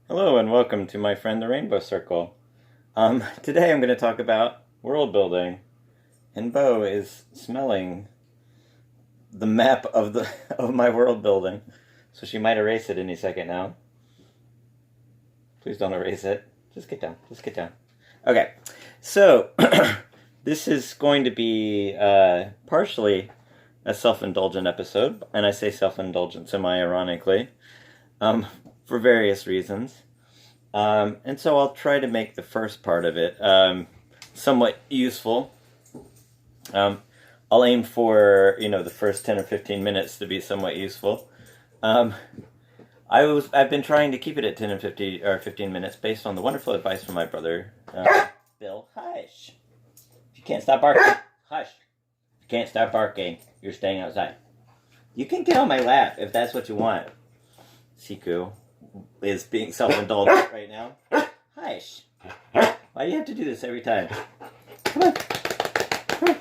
Hello and welcome to my friend the Rainbow Circle. Today I'm going to talk about world building, and Bo is smelling the map of the of my world building, so she might erase it any second now. Please don't erase it. Just get down. Just get down. Okay, so this is going to be partially a self-indulgent episode, and I say self-indulgent semi-ironically, for various reasons. And so I'll try to make the first part of it somewhat useful. I'll aim for the first 10 or 15 minutes to be somewhat useful. I've been trying to keep it at 10 and 15 minutes based on the wonderful advice from my brother Bill. Hush! If you can't stop barking, hush! If you can't stop barking, you're staying outside. You can get on my lap if that's what you want. Siku is being self-indulgent right now. Hush! Why do you have to do this every time? Come on. Come on.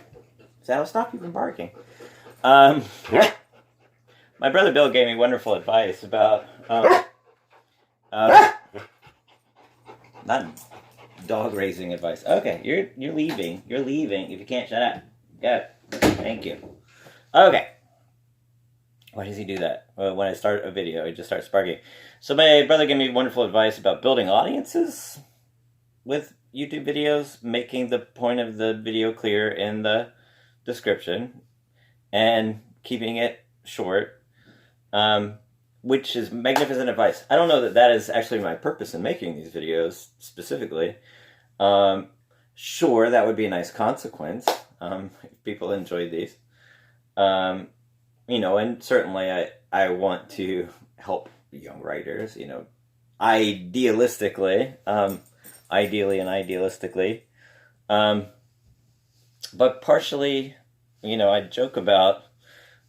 That'll stop you from barking. My brother Bill gave me wonderful advice about not dog raising advice. Okay, you're leaving. You're leaving if you can't shut up. Go. Thank you. Okay. Why does he do that? Well, when I start a video, it just starts barking. So my brother gave me wonderful advice about building audiences with YouTube videos, making the point of the video clear in the description, and keeping it short, which is magnificent advice. I don't know that that is actually my purpose in making these videos specifically. Sure, that would be a nice consequence if people enjoyed these. And certainly I want to help young writers, idealistically, ideally and idealistically. But partially, I joke about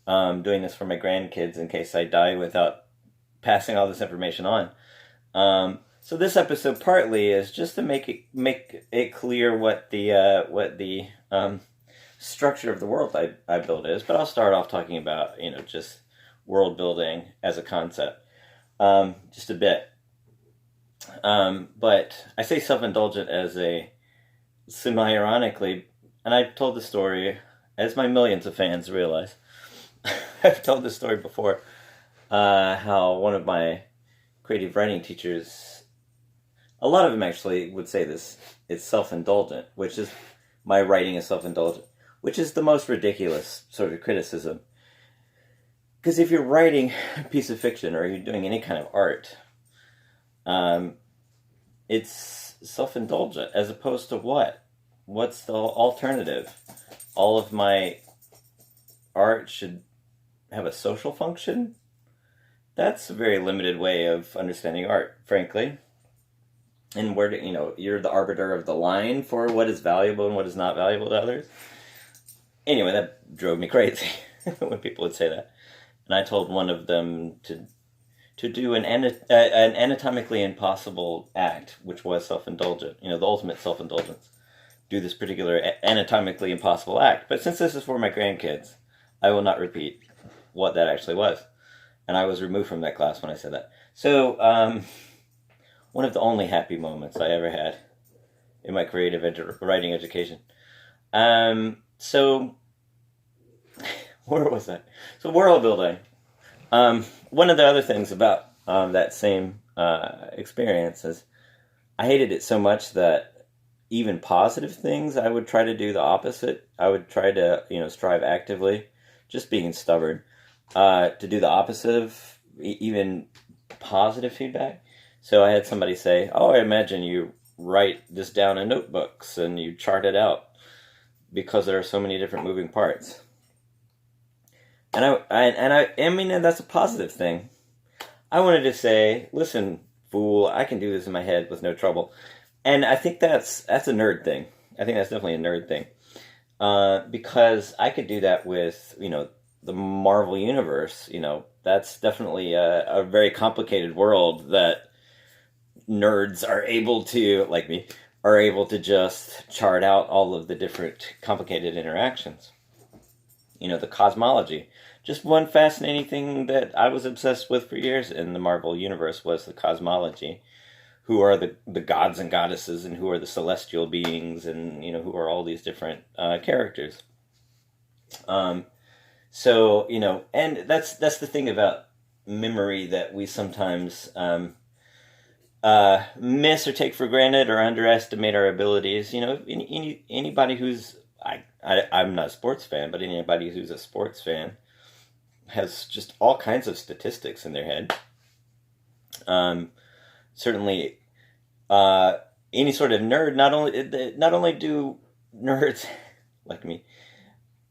doing this for my grandkids in case I die without passing all this information on. So this episode partly is just to make it clear what the structure of the world I build is, but I'll start off talking about, just world building as a concept, just a bit. But I say self-indulgent as a semi-ironically, and I've told the story, as my millions of fans realize, I've told this story before, how one of my creative writing teachers, a lot of them actually would say this, it's self-indulgent, which is, my writing is self-indulgent, which is the most ridiculous sort of criticism. Because if you're writing a piece of fiction or you're doing any kind of art, it's self-indulgent, as opposed to what? What's the alternative? All of my art should have a social function? That's a very limited way of understanding art, frankly. And where you're the arbiter of the line for what is valuable and what is not valuable to others. Anyway, that drove me crazy when people would say that. And I told one of them to do an anatomically impossible act, which was self-indulgent, the ultimate self-indulgence. Do this particular anatomically impossible act. But since this is for my grandkids, I will not repeat what that actually was. And I was removed from that class when I said that. So, one of the only happy moments I ever had in my creative writing education. So, where was that? So, world building. One of the other things about that same experience is I hated it so much that even positive things, I would try to do the opposite. I would try to, strive actively, just being stubborn, to do the opposite of even positive feedback. So I had somebody say, "Oh, I imagine you write this down in notebooks and you chart it out because there are so many different moving parts." And I mean, that's a positive thing. I wanted to say, "Listen, fool, I can do this in my head with no trouble." And I think that's a nerd thing. I think that's definitely a nerd thing. Because I could do that with, the Marvel Universe. That's definitely a very complicated world that nerds are able to, like me, are able to just chart out all of the different complicated interactions. The cosmology. Just one fascinating thing that I was obsessed with for years in the Marvel Universe was the cosmology. who are the gods and goddesses, and who are the celestial beings, and who are all these different characters. So and that's the thing about memory that we sometimes miss or take for granted or underestimate our abilities. Anybody who's I'm not a sports fan, but anybody who's a sports fan has just all kinds of statistics in their head. Certainly, any sort of nerd. Not only do nerds like me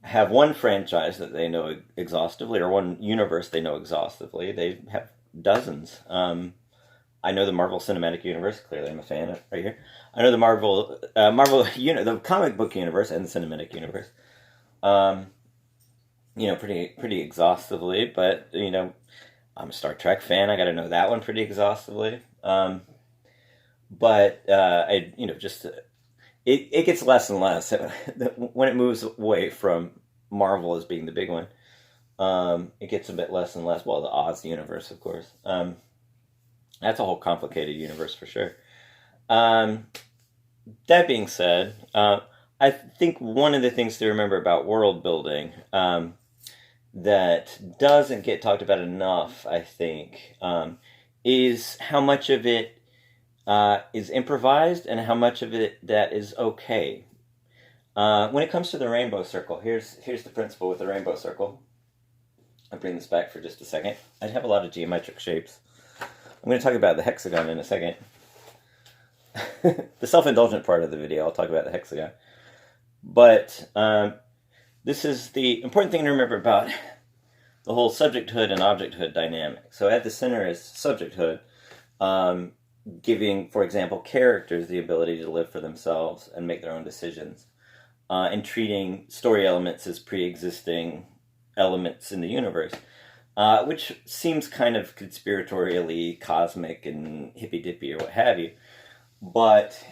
have one franchise that they know exhaustively, or one universe they know exhaustively. They have dozens. I know the Marvel Cinematic Universe. Clearly, I'm a fan right here. I know the Marvel, the comic book universe and the cinematic universe. Pretty exhaustively. But I'm a Star Trek fan. I got to know that one pretty exhaustively. But it gets less and less when it moves away from Marvel as being the big one. It gets a bit less and less. Well, the Oz universe, of course. That's a whole complicated universe for sure. That being said, I think one of the things to remember about world building that doesn't get talked about enough, I think, is how much of it is improvised and how much of it that is okay. When it comes to the rainbow circle, here's the principle with the rainbow circle. I'll bring this back for just a second. I have a lot of geometric shapes. I'm going to talk about the hexagon in a second. The self-indulgent part of the video, I'll talk about the hexagon. But this is the important thing to remember about the whole subjecthood and objecthood dynamic. So at the center is subjecthood, giving, for example, characters the ability to live for themselves and make their own decisions, and treating story elements as pre-existing elements in the universe, which seems kind of conspiratorially cosmic and hippy-dippy or what have you. But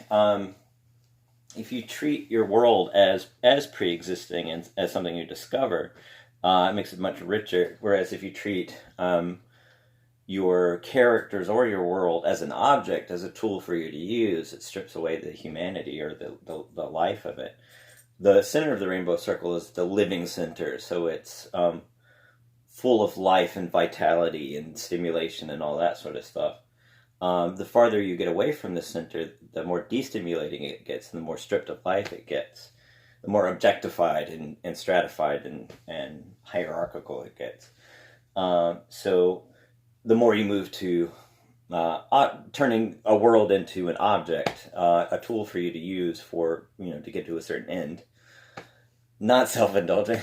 if you treat your world as pre-existing and as something you discover, it makes it much richer. Whereas if you treat your characters or your world as an object, as a tool for you to use, it strips away the humanity or the life of it. The center of the rainbow circle is the living center, so it's full of life and vitality and stimulation and all that sort of stuff. The farther you get away from the center, the more destimulating it gets, and the more stripped of life it gets, the more objectified and stratified and hierarchical it gets. So the more you move to turning a world into an object, a tool for you to use for, to get to a certain end, not self-indulgent.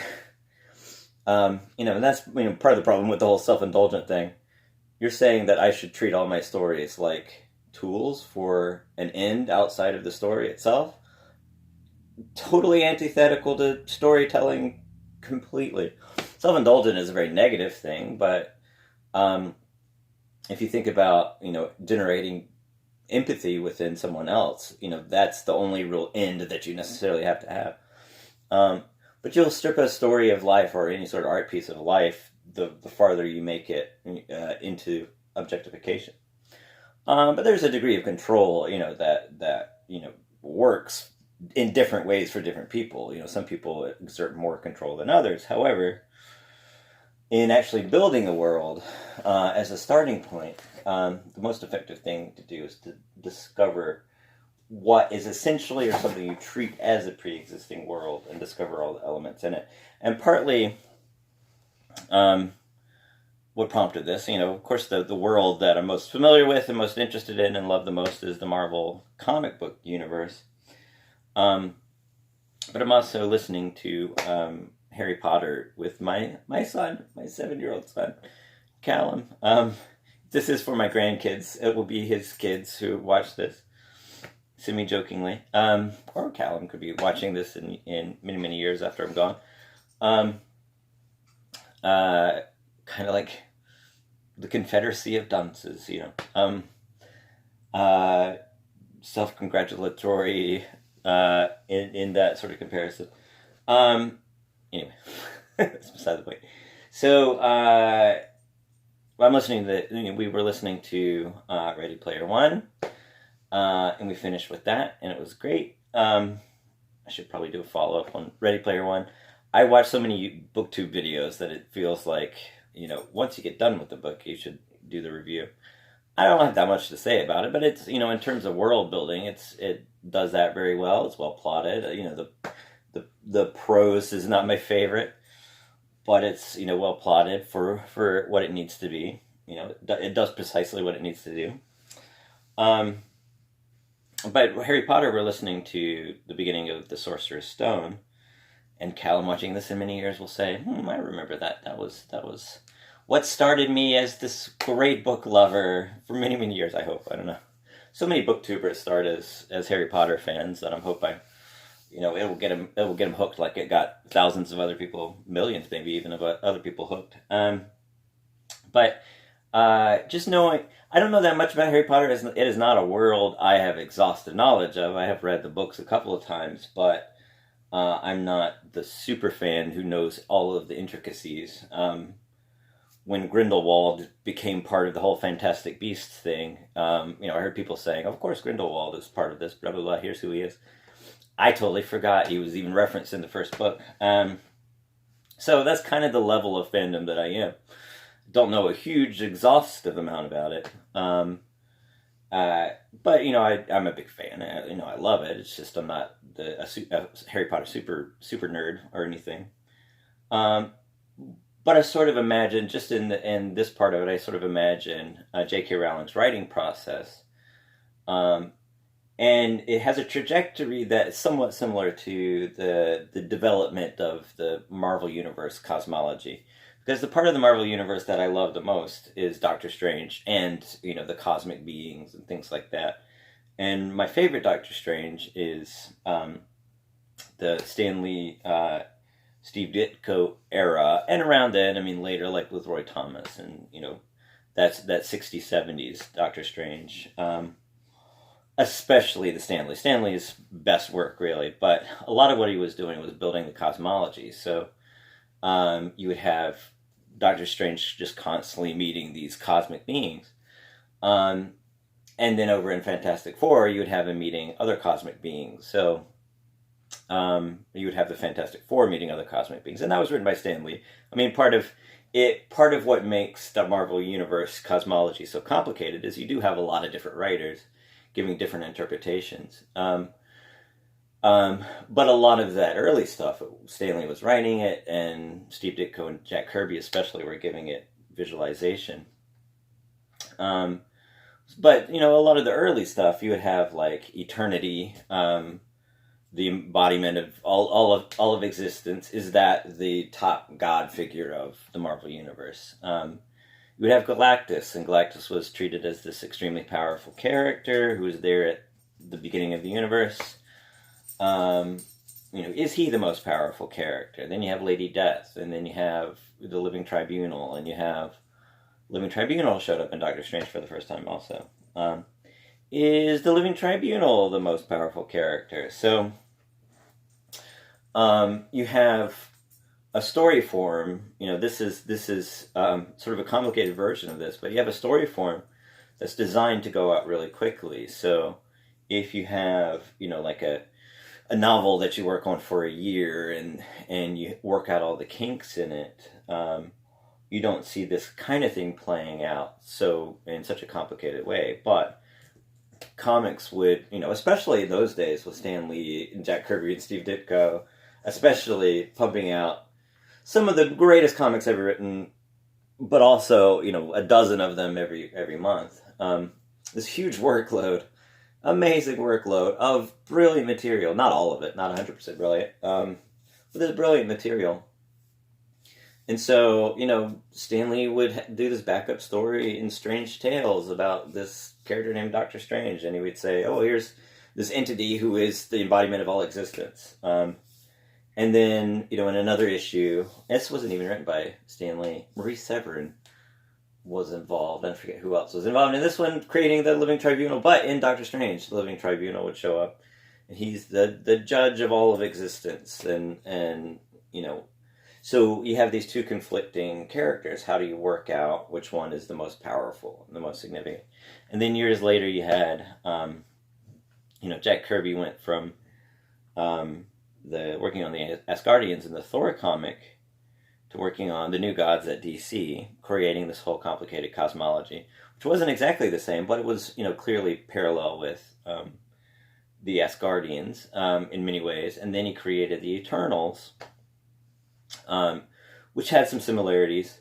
And that's part of the problem with the whole self-indulgent thing. You're saying that I should treat all my stories like tools for an end outside of the story itself. Totally antithetical to storytelling completely. Self-indulgent is a very negative thing, but if you think about, generating empathy within someone else, that's the only real end that you necessarily have to have. But you'll strip a story of life or any sort of art piece of life the farther you make it into objectification. But there's a degree of control, that works in different ways for different people. Some people exert more control than others. However, in actually building a world as a starting point, the most effective thing to do is to discover what is essentially or something you treat as a pre-existing world and discover all the elements in it. And partly what prompted this, of course, the world that I'm most familiar with and most interested in and love the most is the Marvel comic book universe. But I'm also listening to Harry Potter with my son, my 7-year-old son, Callum. This is for my grandkids. It will be his kids who watch this, semi-jokingly. Or Callum could be watching this in many, many years after I'm gone. Kind of like the Confederacy of Dunces, self-congratulatory in that sort of comparison. Anyway, that's beside the point. So I'm listening to we were listening to Ready Player One. And we finished with that, and it was great. I should probably do a follow-up on Ready Player One. I watch so many booktube videos that it feels like, once you get done with the book, you should do the review. I don't have that much to say about it, but it's, in terms of world building, it does that very well. It's well plotted. The prose is not my favorite, but it's, well plotted for what it needs to be. It does precisely what it needs to do. But Harry Potter, we're listening to the beginning of The Sorcerer's Stone, and Callum, watching this in many years, will say, I remember that. That was what started me as this great book lover for many, many years, I hope. I don't know. So many booktubers start as Harry Potter fans that I'm hoping, it will get them hooked like it got thousands of other people, millions maybe even, of other people hooked. But just knowing, I don't know that much about Harry Potter. It is not a world I have exhaustive knowledge of. I have read the books a couple of times, but I'm not the super fan who knows all of the intricacies. When Grindelwald became part of the whole Fantastic Beasts thing, I heard people saying, of course Grindelwald is part of this, blah, blah, blah, here's who he is. I totally forgot he was even referenced in the first book. So that's kind of the level of fandom that I am. Don't know a huge, exhaustive amount about it. But, I'm a big fan. I love it. It's just I'm not a Harry Potter super nerd or anything. But I sort of imagine, just in this part of it, I sort of imagine J.K. Rowling's writing process. And it has a trajectory that's somewhat similar to the development of the Marvel Universe cosmology. Because the part of the Marvel Universe that I love the most is Doctor Strange and, the cosmic beings and things like that. And my favorite Doctor Strange is the Stan Lee, Steve Ditko era. And around then, later, like with Roy Thomas and, that 60s, 70s Doctor Strange. Especially the Stan Lee's best work, really. But a lot of what he was doing was building the cosmology. So you would have Doctor Strange just constantly meeting these cosmic beings. And then over in Fantastic Four, you would have him meeting other cosmic beings. So you would have the Fantastic Four meeting other cosmic beings. And that was written by Stan Lee. Part of what makes the Marvel Universe cosmology so complicated is you do have a lot of different writers giving different interpretations. But a lot of that early stuff, Stanley was writing it, and Steve Ditko and Jack Kirby especially were giving it visualization. But, a lot of the early stuff, you would have, like, eternity, the embodiment of all of existence. Is that the top god figure of the Marvel Universe? You would have Galactus, and Galactus was treated as this extremely powerful character who was there at the beginning of the universe. Is he the most powerful character? Then you have Lady Death, and then you have the Living Tribunal, and you have Living Tribunal showed up in Doctor Strange for the first time also. Is the Living Tribunal the most powerful character? So, you have a story form. This is sort of a complicated version of this, but you have a story form that's designed to go out really quickly. So, if you have, like a novel that you work on for a year and you work out all the kinks in it, you don't see this kind of thing playing out in such a complicated way. But comics would, especially in those days with Stan Lee and Jack Kirby and Steve Ditko, especially pumping out some of the greatest comics ever written, but also, a dozen of them every month. This huge workload. Amazing workload of brilliant material. Not all of it, not 100% brilliant. But there's brilliant material. And so, Stan Lee would do this backup story in Strange Tales about this character named Doctor Strange. And he would say, here's this entity who is the embodiment of all existence. And then, in another issue, this wasn't even written by Stan Lee. Maurice Severin was involved. I forget who else was involved in this one, creating the Living Tribunal. But in Doctor Strange, the Living Tribunal would show up, and he's the judge of all of existence. And so you have these two conflicting characters. How do you work out which one is the most powerful, the most significant? And then years later, you had Jack Kirby went from the working on the Asgardians in the Thor comic to working on the New Gods at DC, creating this whole complicated cosmology, which wasn't exactly the same, but it was clearly parallel with the Asgardians in many ways. And then he created the Eternals, which had some similarities.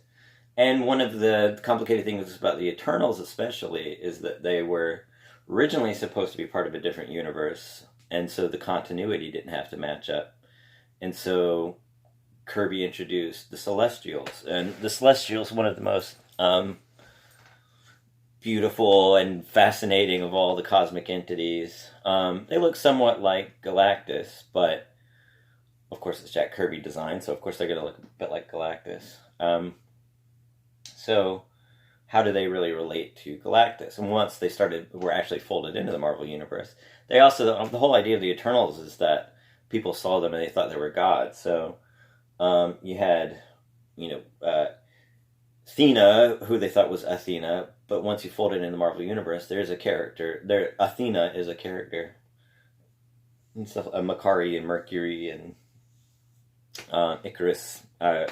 And one of the complicated things about the Eternals especially is that they were originally supposed to be part of a different universe, and so the continuity didn't have to match up. And so Kirby introduced the Celestials, and the Celestials, one of the most beautiful and fascinating of all the cosmic entities. They look somewhat like Galactus, but of course it's Jack Kirby design, so of course they're going to look a bit like Galactus. So how do they really relate to Galactus? And once they were actually folded into the Marvel Universe, they also, the whole idea of the Eternals is that people saw them and they thought they were gods. So you had, Athena, who they thought was Athena, but once you fold it in the Marvel Universe, there's a character. Athena is a character. And stuff, Makari and Mercury and Icarus. I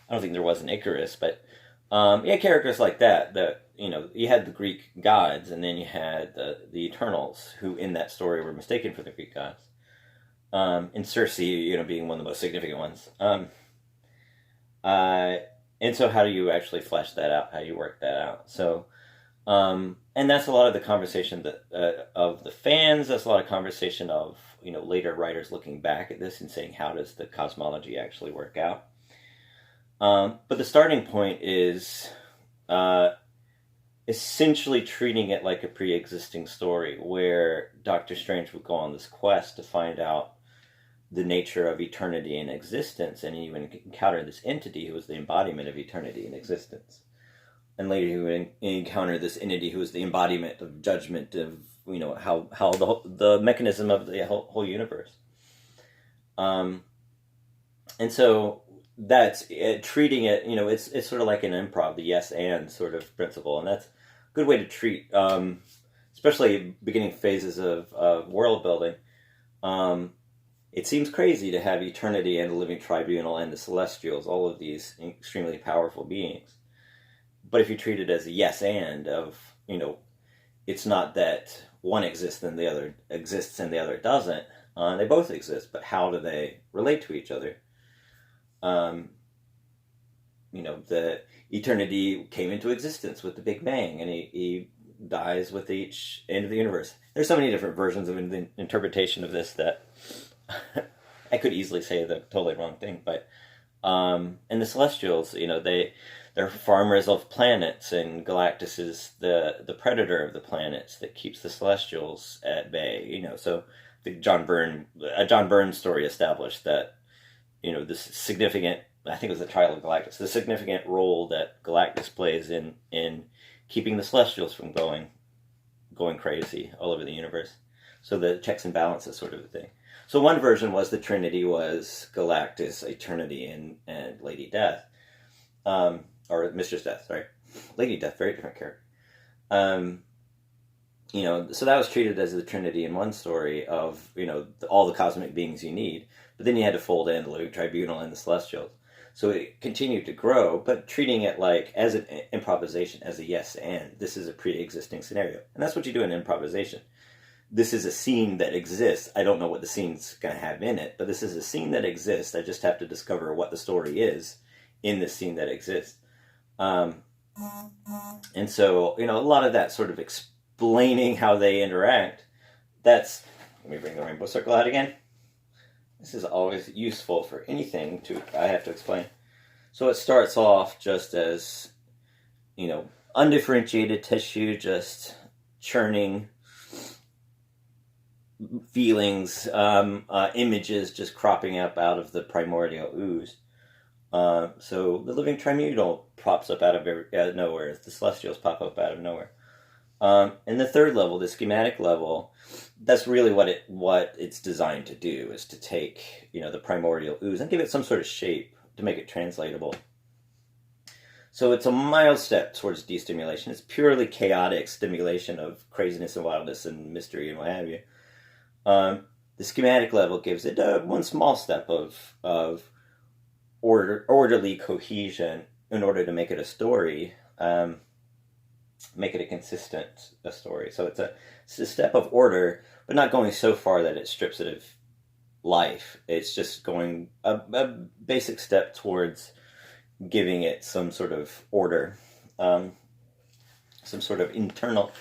don't think there was an Icarus, but characters like that. You had the Greek gods, and then you had the Eternals, who in that story were mistaken for the Greek gods. And Circe, being one of the most significant ones. And so how do you actually flesh that out? How do you work that out? So, and that's a lot of the conversation of the fans. That's a lot of conversation of, later writers looking back at this and saying, how does the cosmology actually work out? But the starting point is essentially treating it like a pre-existing story, where Doctor Strange would go on this quest to find out the nature of eternity and existence, and he would encounter this entity who was the embodiment of eternity and existence. And later he would encounter this entity who was the embodiment of judgment, of how the mechanism of the whole universe. And so that's treating it, it's sort of like an improv, the yes and sort of principle, and that's a good way to treat, especially beginning phases of world building. It seems crazy to have eternity and the living tribunal and the celestials, all of these extremely powerful beings. But if you treat it as a yes and of, it's not that one exists and the other exists and the other doesn't. They both exist, but how do they relate to each other? The eternity came into existence with the Big Bang, and he dies with each end of the universe. There's so many different versions of the interpretation of this that I could easily say the totally wrong thing, but and the Celestials, they're farmers of planets, and Galactus is the predator of the planets that keeps the Celestials at bay. So the John Byrne story established that this significant, I think it was the trial of Galactus, the significant role that Galactus plays in keeping the Celestials from going crazy all over the universe. So the checks and balances sort of a thing. So one version was the Trinity was Galactus, Eternity, and Lady Death. Or Mistress Death, sorry. Lady Death, very different character. So that was treated as the Trinity in one story of, all the cosmic beings you need. But then you had to fold in the Living Tribunal and the Celestials. So it continued to grow, but treating it like as an improvisation, as a yes and. This is a pre-existing scenario. And that's what you do in improvisation. This is a scene that exists. I don't know what the scene's going to have in it, but this is a scene that exists. I just have to discover what the story is in this scene that exists. And so, a lot of that sort of explaining how they interact, let me bring the rainbow circle out again. This is always useful for anything I have to explain. So it starts off just as, undifferentiated tissue, just churning feelings, images just cropping up out of the primordial ooze. So the living tribunal pops up out of nowhere. The Celestials pop up out of nowhere. And the third level, the schematic level, that's really what it's designed to do, is to take, the primordial ooze and give it some sort of shape to make it translatable. So it's a mild step towards destimulation. It's purely chaotic stimulation of craziness and wildness and mystery and what have you. The schematic level gives it one small step of orderly cohesion in order to make it a story, make it a story. So it's a step of order, but not going so far that it strips it of life. It's just going a basic step towards giving it some sort of order, some sort of internal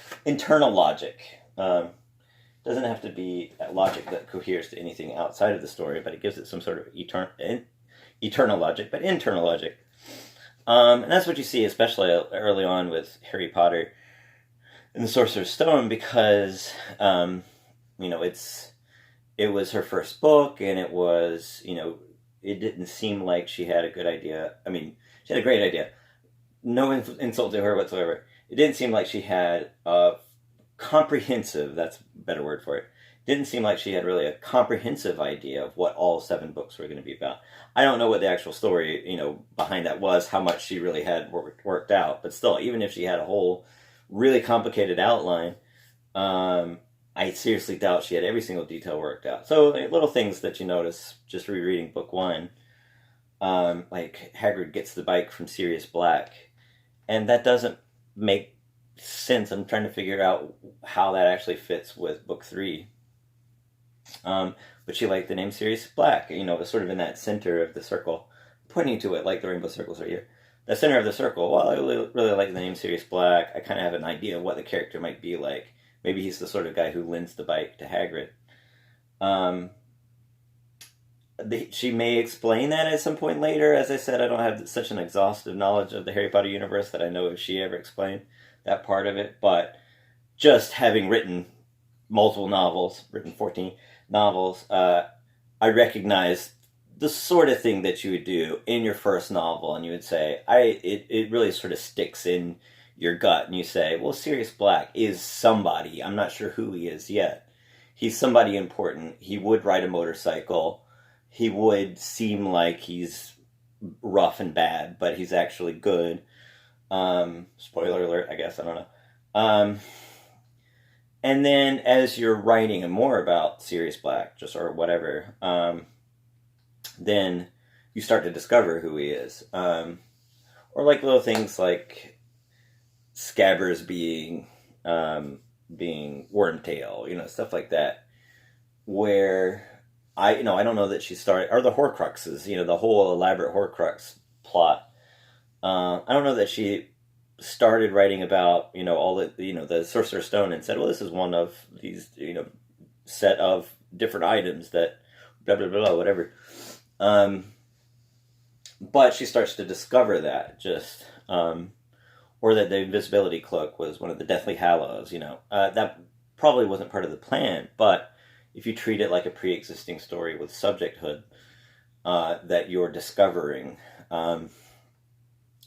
logic. Doesn't have to be logic that coheres to anything outside of the story, but it gives it some sort of eternal logic, but internal logic. And that's what you see, especially early on with Harry Potter and the Sorcerer's Stone, because it was her first book, and it was it didn't seem like she had a good idea. I mean, she had a great idea. No insult to her whatsoever. It didn't seem like she had a comprehensive, that's a better word for it, didn't seem like she had really a comprehensive idea of what all 7 books were going to be about. I don't know what the actual story, behind that was, how much she really had worked out, but still, even if she had a whole really complicated outline, I seriously doubt she had every single detail worked out. So little things that you notice just rereading book 1, like Hagrid gets the bike from Sirius Black, and that doesn't make sense. I'm trying to figure out how that actually fits with book 3. But she liked the name Sirius Black. It was sort of in that center of the circle, pointing to it like the rainbow circles right here. The center of the circle. Well, I really like the name Sirius Black. I kind of have an idea of what the character might be like. Maybe he's the sort of guy who lends the bike to Hagrid. She may explain that at some point later. As I said, I don't have such an exhaustive knowledge of the Harry Potter universe that I know if she ever explained that part of it. But just having written multiple novels, written 14 novels, I recognize the sort of thing that you would do in your first novel, and you would say, it really sort of sticks in your gut, and you say, well, Sirius Black is somebody. I'm not sure who he is yet. He's somebody important. He would ride a motorcycle. He would seem like he's rough and bad, but he's actually good. Spoiler alert, I guess. I don't know. And then as you're writing more about Sirius Black, or whatever, then you start to discover who he is. Or like little things like Scabbers being Wormtail, stuff like that, where I don't know that she started, or the Horcruxes, the whole elaborate Horcrux plot. I don't know that she started writing about all the Sorcerer's Stone and said, well, this is one of these set of different items that blah blah blah whatever. But she starts to discover that or that the invisibility cloak was one of the Deathly Hallows. That probably wasn't part of the plan, but if you treat it like a pre-existing story with subjecthood, that you're discovering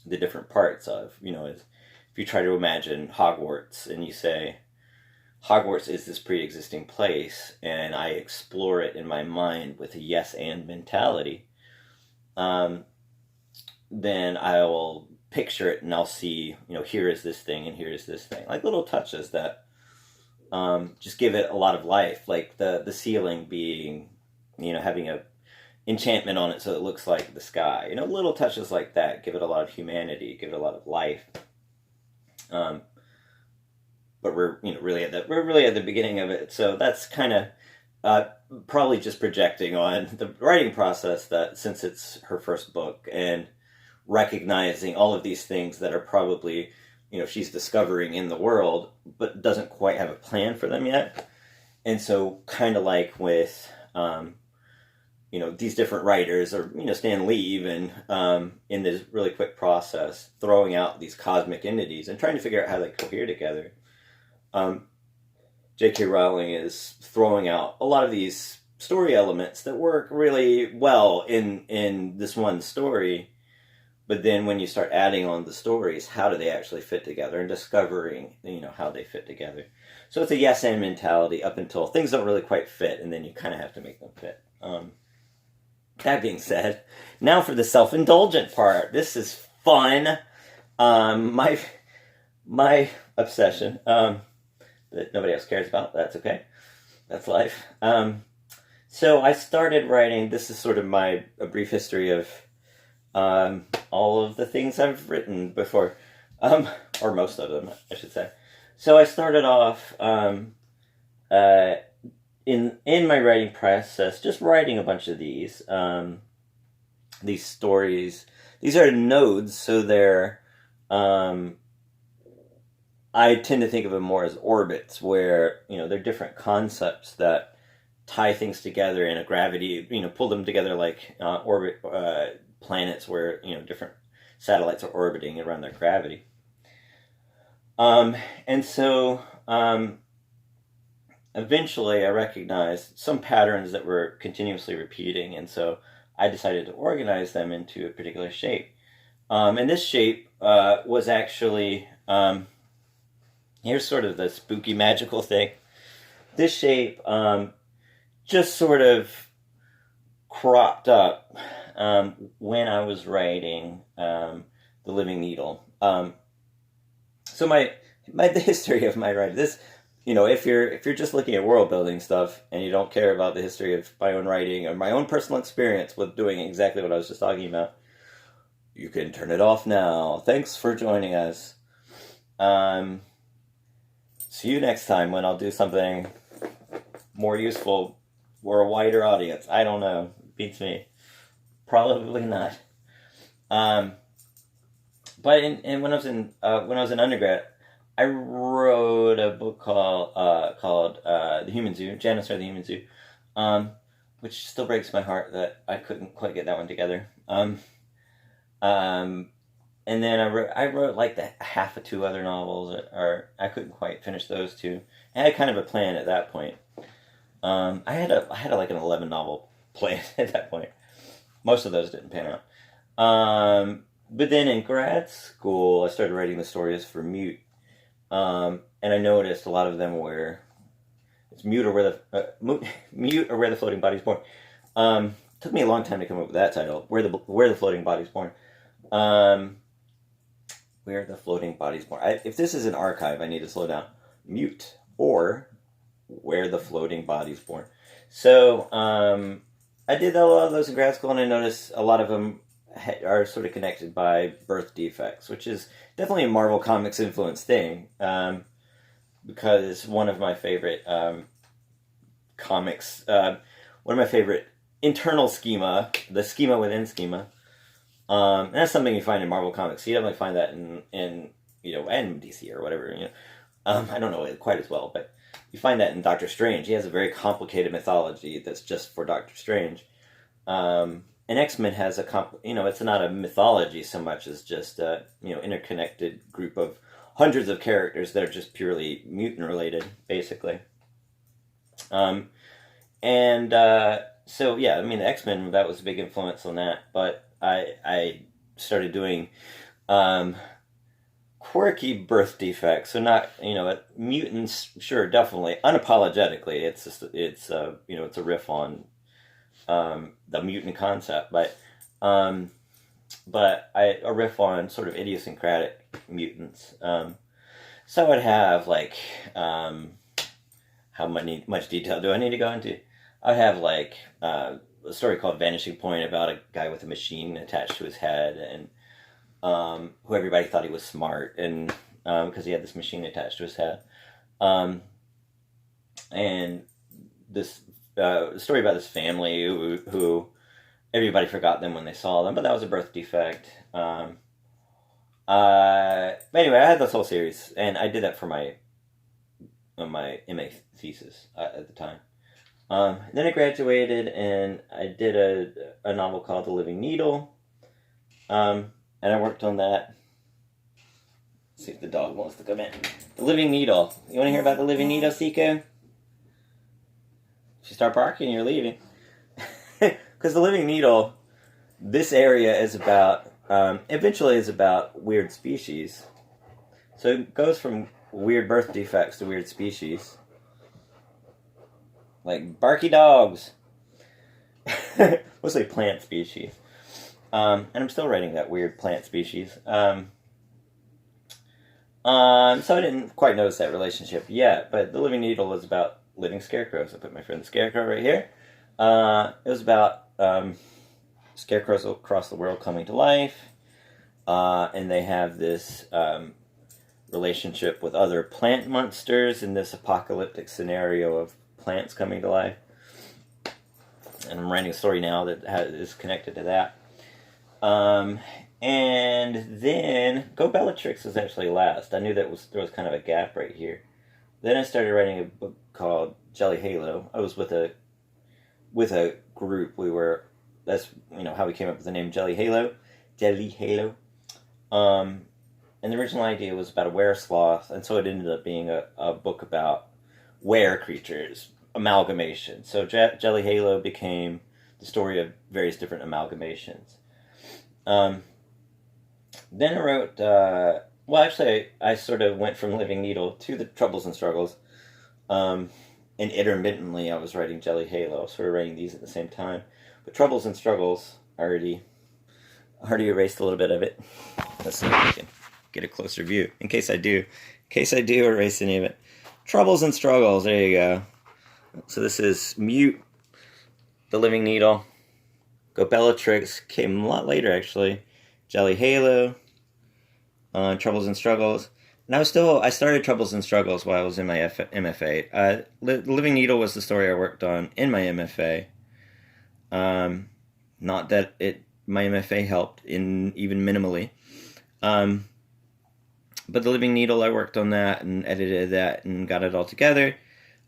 the different parts of, if you try to imagine Hogwarts and you say, Hogwarts is this pre-existing place, and I explore it in my mind with a yes and mentality, then I will picture it and I'll see, here is this thing and here is this thing. Like little touches that just give it a lot of life, like the ceiling being, having a enchantment on it so it looks like the sky. Little touches like that give it a lot of humanity, give it a lot of life. But we're really at the beginning of it, so that's kind of probably just projecting on the writing process, that since it's her first book and recognizing all of these things that are probably she's discovering in the world, but doesn't quite have a plan for them yet. And so kind of like with these different writers, or Stan Lee even, in this really quick process, throwing out these cosmic entities and trying to figure out how they cohere together. J.K. Rowling is throwing out a lot of these story elements that work really well in this one story, but then when you start adding on the stories, how do they actually fit together, and discovering how they fit together. So it's a yes and mentality up until things don't really quite fit, and then you kind of have to make them fit. That being said, now for the self-indulgent part. This is fun. My obsession that nobody else cares about. That's okay. That's life. So I started writing. This is sort of a brief history of all of the things I've written before, or most of them, I should say. So I started off in my writing process, just writing a bunch of these stories. These are nodes, so they're I tend to think of them more as orbits, where they're different concepts that tie things together in a gravity. Pull them together like orbit planets, where different satellites are orbiting around their gravity. And so eventually, I recognized some patterns that were continuously repeating, and so I decided to organize them into a particular shape. And this shape was actually here's sort of the spooky magical thing. This shape just sort of cropped up when I was writing The Living Needle. So the history of my writing, this, if you're just looking at world building stuff and you don't care about the history of my own writing or my own personal experience with doing exactly what I was just talking about, you can turn it off now. Thanks for joining us. See you next time when I'll do something more useful for a wider audience. I don't know. Beats me. Probably not. But when I was in undergrad, I wrote a book called The Human Zoo, Janice or the Human Zoo, which still breaks my heart that I couldn't quite get that one together. And then I wrote like half of two other novels, or I couldn't quite finish those two. I had kind of a plan at that point. I had like an 11 novel plan at that point. Most of those didn't pan out. But then in grad school, I started writing the stories for Mute, and I noticed a lot of them were Mute or Where the Floating Body's Born. Took me a long time to come up with that title. Where the Floating Body's Born. Where the Floating Body's Born. If this is an archive, I need to slow down. Mute or Where the Floating Body's Born. So I did a lot of those in grad school, and I noticed a lot of them are sort of connected by birth defects, which is definitely a Marvel Comics influenced thing, because one of my favorite comics, one of my favorite internal schema, the schema within schema, and that's something you find in Marvel Comics. You definitely find that in and DC or whatever. I don't know it quite as well, but you find that in Doctor Strange. He has a very complicated mythology that's just for Doctor Strange. And X-Men has it's not a mythology so much as just a interconnected group of hundreds of characters that are just purely mutant related, basically. So yeah, the X-Men, that was a big influence on that, but I started doing quirky birth defects. So not mutants, sure, definitely, unapologetically. It's a riff on the mutant concept, but a riff on sort of idiosyncratic mutants. So I'd have like how much detail do I need to go into? I'd have like a story called Vanishing Point about a guy with a machine attached to his head, and who everybody thought he was smart, and because he had this machine attached to his head, and this story about this family who everybody forgot them when they saw them, but that was a birth defect. But anyway, I had this whole series, and I did that for my MA thesis at the time. Then I graduated, and I did a novel called The Living Needle, and I worked on that. Let's see if the dog wants to come in. The Living Needle. You want to hear about The Living Needle, Siko? If you start barking, you're leaving. Because The Living Needle, this area is about, eventually is about weird species. So it goes from weird birth defects to weird species. Like barky dogs. Mostly plant species. And I'm still writing that weird plant species. So I didn't quite notice that relationship yet, but The Living Needle is about living scarecrows. I put my friend the Scarecrow right here. It was about scarecrows across the world coming to life, and they have this relationship with other plant monsters in this apocalyptic scenario of plants coming to life. And I'm writing a story now that is connected to that. And then Go Bellatrix was actually last. I knew there was kind of a gap right here. Then I started writing a book called Jelly Halo. I was with a group. That's how we came up with the name Jelly Halo. Jelly Halo. And the original idea was about a were-sloth, and so it ended up being a book about were creatures, amalgamation. So Jelly Halo became the story of various different amalgamations. Then I wrote, I sort of went from Living Needle to the Troubles and Struggles, and intermittently I was writing Jelly Halo. I was sort of writing these at the same time. But Troubles and Struggles, I already erased a little bit of it. Let's see if we can get a closer view, in case I do erase any of it. Troubles and Struggles, there you go. So this is Mute, The Living Needle, Go Bellatrix, came a lot later actually, Jelly Halo, Troubles and Struggles. And I started Troubles and Struggles while I was in my MFA. Living Needle was the story I worked on in my MFA. Not that my MFA helped in even minimally. But The Living Needle, I worked on that and edited that and got it all together.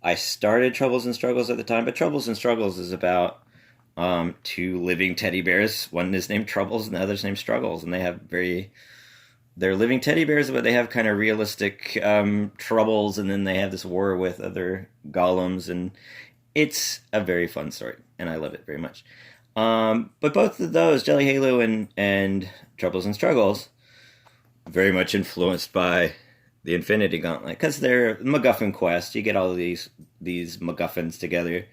I started Troubles and Struggles at the time, but Troubles and Struggles is about two living teddy bears. One is named Troubles and the other's named Struggles, and they're living teddy bears, but they have kind of realistic troubles, and then they have this war with other golems, and it's a very fun story, and I love it very much. But both of those, Jelly Halo and Troubles and Struggles, very much influenced by the Infinity Gauntlet, because they're MacGuffin quest. You get all of these MacGuffins together,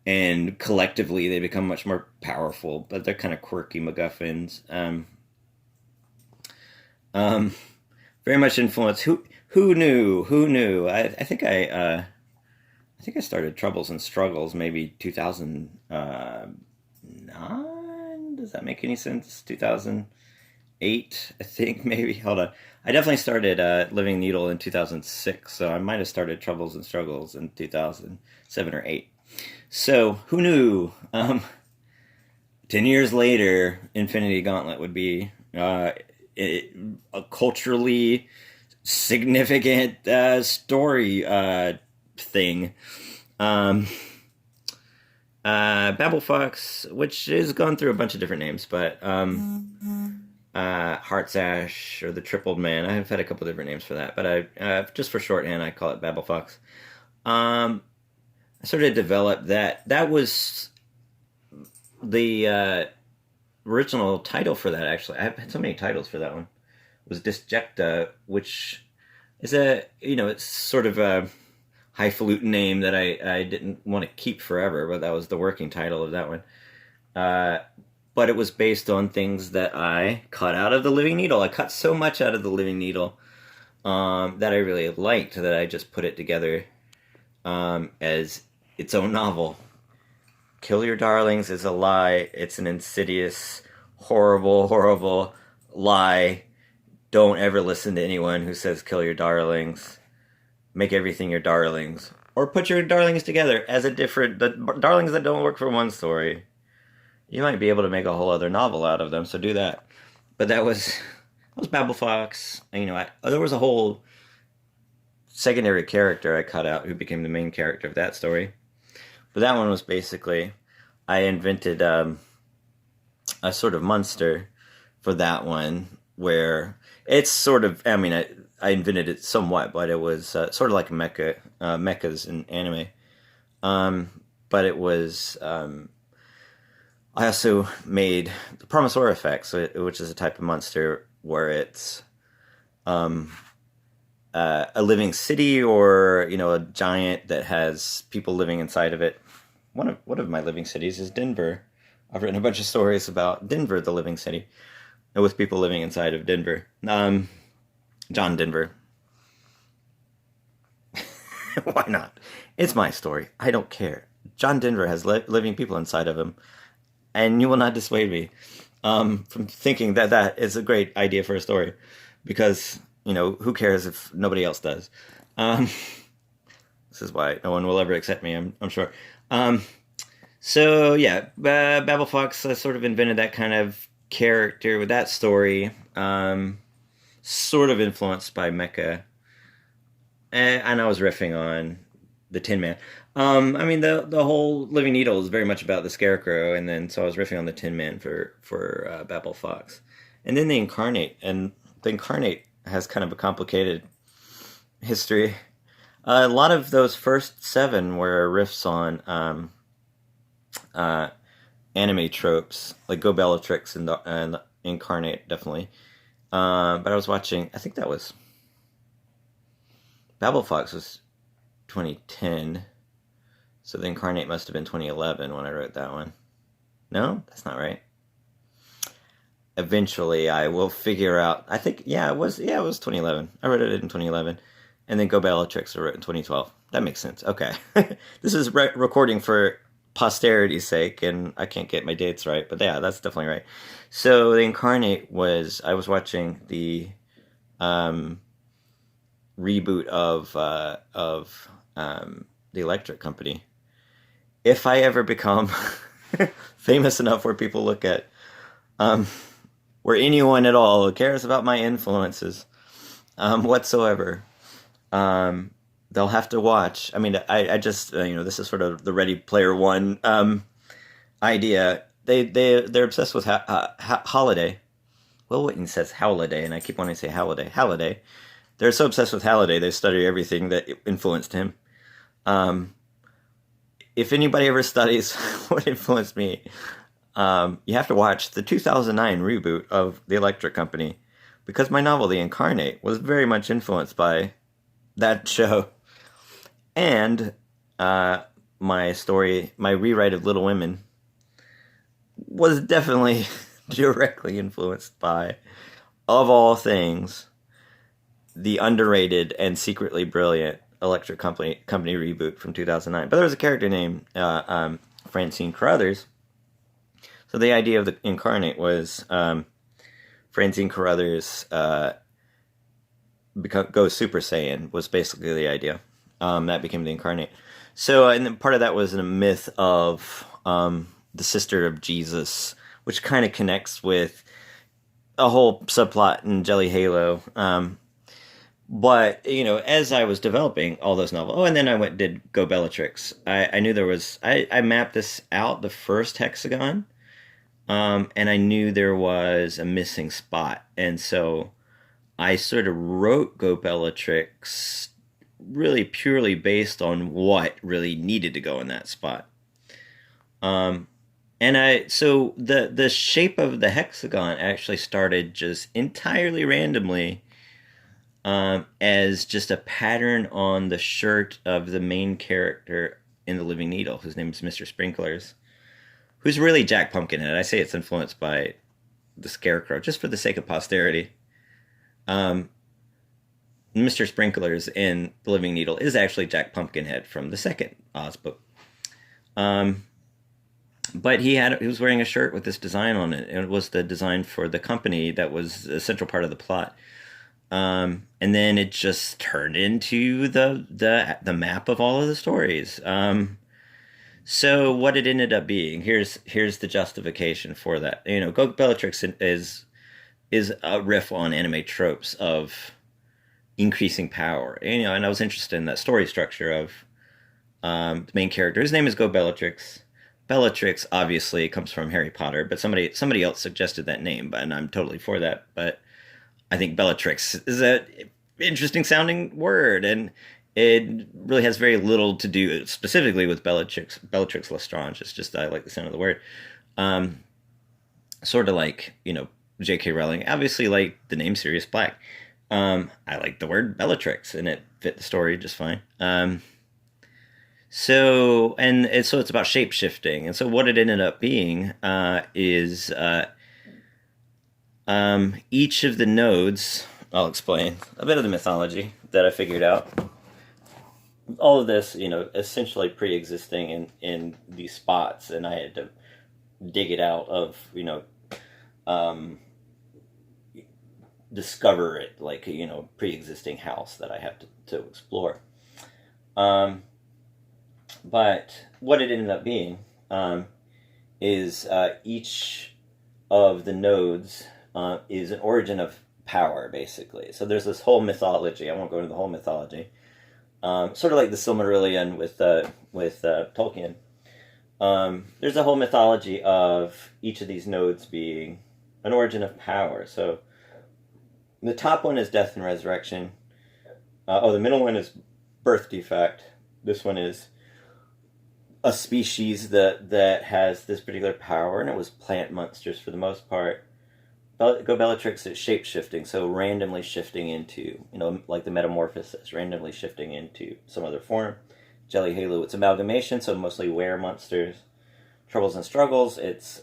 and collectively they become much more powerful. But they're kind of quirky MacGuffins. Very much influenced. Who knew? I think I started Troubles and Struggles maybe 2009. Does that make any sense? 2008, I think, maybe. Hold on. I definitely started Living Needle in 2006, so I might have started Troubles and Struggles in 2007 or 8. So, who knew? 10 years later, Infinity Gauntlet would be a culturally significant story thing. Babel Fox, which has gone through a bunch of different names, but Heart's Ash or the Tripled Man. I've had a couple different names for that, but I just for shorthand I call it Babel Fox. I sort of developed that. That was the original title for that. Actually, I've had so many titles for that one. It was Disjecta, which is it's sort of a highfalutin name that I didn't want to keep forever, but that was the working title of that one. But it was based on things that I cut out of the Living Needle. I cut so much out of the Living Needle that I really liked that I just put it together as its own novel. Kill Your Darlings is a lie. It's an insidious, horrible, horrible lie. Don't ever listen to anyone who says kill your darlings. Make everything your darlings. Or put your darlings together as the darlings that don't work for one story. You might be able to make a whole other novel out of them, so do that. But that was Babel Fox. And, there was a whole secondary character I cut out who became the main character of that story. But that one was basically, I invented a sort of monster for that one, where it's sort of, I invented it somewhat, but it was sort of like mechas in anime. But it was, I also made the Promisora effect, which is a type of monster where it's a living city or, a giant that has people living inside of it. One of my living cities is Denver. I've written a bunch of stories about Denver, the living city, with people living inside of Denver. John Denver. Why not? It's my story. I don't care. John Denver has living people inside of him, and you will not dissuade me from thinking that that is a great idea for a story, because who cares if nobody else does? Um, this is why no one will ever accept me. I'm sure. So yeah, Babel Fox sort of invented that kind of character with that story, sort of influenced by Mecha, and I was riffing on the Tin Man. I mean, the whole Living Needle is very much about the Scarecrow, and then so I was riffing on the Tin Man for Babel Fox, and then the Incarnate, and the Incarnate has kind of a complicated history. A lot of those first seven were riffs on uh, anime tropes, like Go Bellatrix and Incarnate, definitely. But I was watching, I think that was Babel Fox was 2010, so the Incarnate must have been 2011 when I wrote that one. No, that's not right. Eventually, I will figure out. I think it was 2011. I wrote it in 2011, and then Go Bellatrix I wrote in 2012. That makes sense. Okay, this is recording for posterity's sake, and I can't get my dates right, but yeah, that's definitely right. So the Incarnate was, I was watching the reboot of the Electric Company. If I ever become famous enough where people look at where anyone at all cares about my influences whatsoever, they'll have to watch. I mean, I just this is sort of the Ready Player One idea. They're obsessed with Holiday. Will Witten says Holiday, and I keep wanting to say Halliday. Halliday. They're so obsessed with Halliday, they study everything that influenced him. If anybody ever studies what influenced me, you have to watch the 2009 reboot of The Electric Company, because my novel, The Incarnate, was very much influenced by that show. And my story, my rewrite of Little Women, was definitely directly influenced by, of all things, the underrated and secretly brilliant Electric Company reboot from 2009. But there was a character named Francine Carruthers. So the idea of the Incarnate was Francine Carruthers goes Super Saiyan was basically the idea. That became the Incarnate. So, and then part of that was a myth of the sister of Jesus, which kind of connects with a whole subplot in Jelly Halo. But, as I was developing all those novels, and then I did Go Bellatrix, I knew there was, I mapped this out, the first hexagon, and I knew there was a missing spot. And so I sort of wrote Go Bellatrix really purely based on what really needed to go in that spot. So the shape of the hexagon actually started just entirely randomly, as just a pattern on the shirt of the main character in The Living Needle, whose name is Mr. Sprinklers, who's really Jack Pumpkinhead. I say it's influenced by the Scarecrow, just for the sake of posterity. Mr. Sprinklers in The Living Needle is actually Jack Pumpkinhead from the second Oz book. But he was wearing a shirt with this design on it, and it was the design for the company that was a central part of the plot. And then it just turned into the map of all of the stories. So what it ended up being, here's the justification for that. Go Bellatrix is a riff on anime tropes of increasing power. And I was interested in that story structure of the main character. His name is Go Bellatrix. Bellatrix obviously comes from Harry Potter, but somebody else suggested that name, and I'm totally for that. But I think Bellatrix is an interesting sounding word, and it really has very little to do specifically with Bellatrix Lestrange. It's just I like the sound of the word. Sort of like, J.K. Rowling obviously liked the name Sirius Black. I like the word Bellatrix, and it fit the story just fine. So it's about shape shifting, and so what it ended up being is each of the nodes. I'll explain a bit of the mythology that I figured out. all of this, essentially pre-existing in these spots, and I had to dig it out of, um, discover it like a pre-existing house that I have to explore. But what it ended up being is each of the nodes is an origin of power, basically. So there's this whole mythology. I won't go into the whole mythology. Sort of like the Silmarillion with Tolkien. There's a whole mythology of each of these nodes being an origin of power. So the top one is death and resurrection. The middle one is birth defect. This one is a species that has this particular power, and it was plant monsters for the most part. Go Bellatrix is shape shifting, so randomly shifting into, like the Metamorphosis, randomly shifting into some other form. Jelly Halo, it's amalgamation, so mostly were monsters. Troubles and Struggles, it's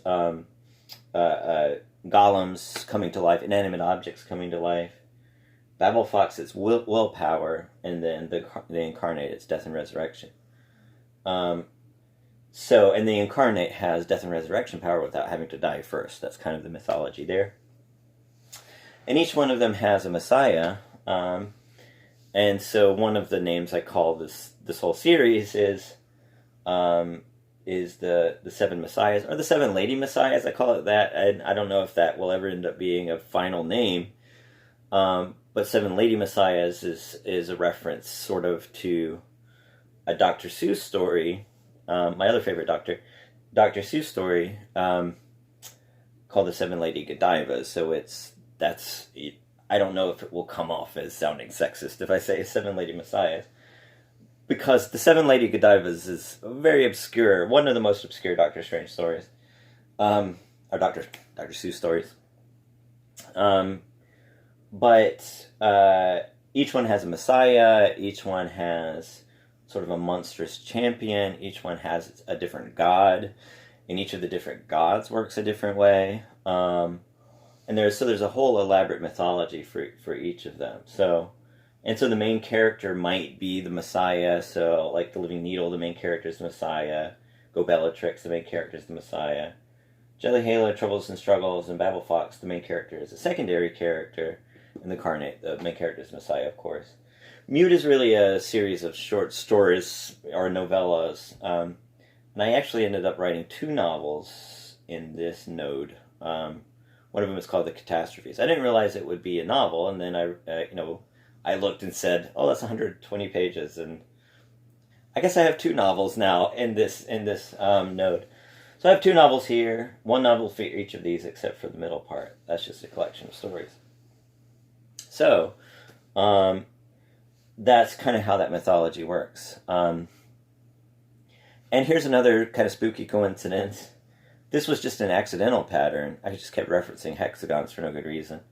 golems coming to life, inanimate objects coming to life. Babel Fox, it's willpower, and then the Incarnate, it's death and resurrection. And the Incarnate has death and resurrection power without having to die first. That's kind of the mythology there. And each one of them has a messiah. And so one of the names I call this whole series is the Seven Messiahs, or the Seven Lady Messiahs. I call it that. And I don't know if that will ever end up being a final name. But Seven Lady Messiahs is a reference sort of to a Dr. Seuss story. My other favorite Dr. Seuss story called the Seven Lady Godivas. So I don't know if it will come off as sounding sexist if I say Seven Lady Messiahs, because the Seven Lady Godivas is very obscure, one of the most obscure Doctor Strange stories, or Dr. Seuss stories. But each one has a messiah, each one has sort of a monstrous champion, each one has a different god, and each of the different gods works a different way. And there's a whole elaborate mythology for each of them. So the main character might be the Messiah. So like the Living Needle, the main character is the Messiah. Go Bellatrix, the main character is the Messiah. Jelly Halo, Troubles and Struggles, and Babel Fox, the main character is a secondary character. And the Incarnate, the main character is Messiah, of course. Mute is really a series of short stories or novellas. And I actually ended up writing 2 novels in this node. One of them is called The Catastrophes. I didn't realize it would be a novel, and then I looked and said, "Oh, that's 120 pages," and I guess I have 2 novels now in this node. So I have 2 novels here, 1 novel for each of these, except for the middle part. That's just a collection of stories. So that's kind of how that mythology works. And here's another kind of spooky coincidence. This was just an accidental pattern. I just kept referencing hexagons for no good reason.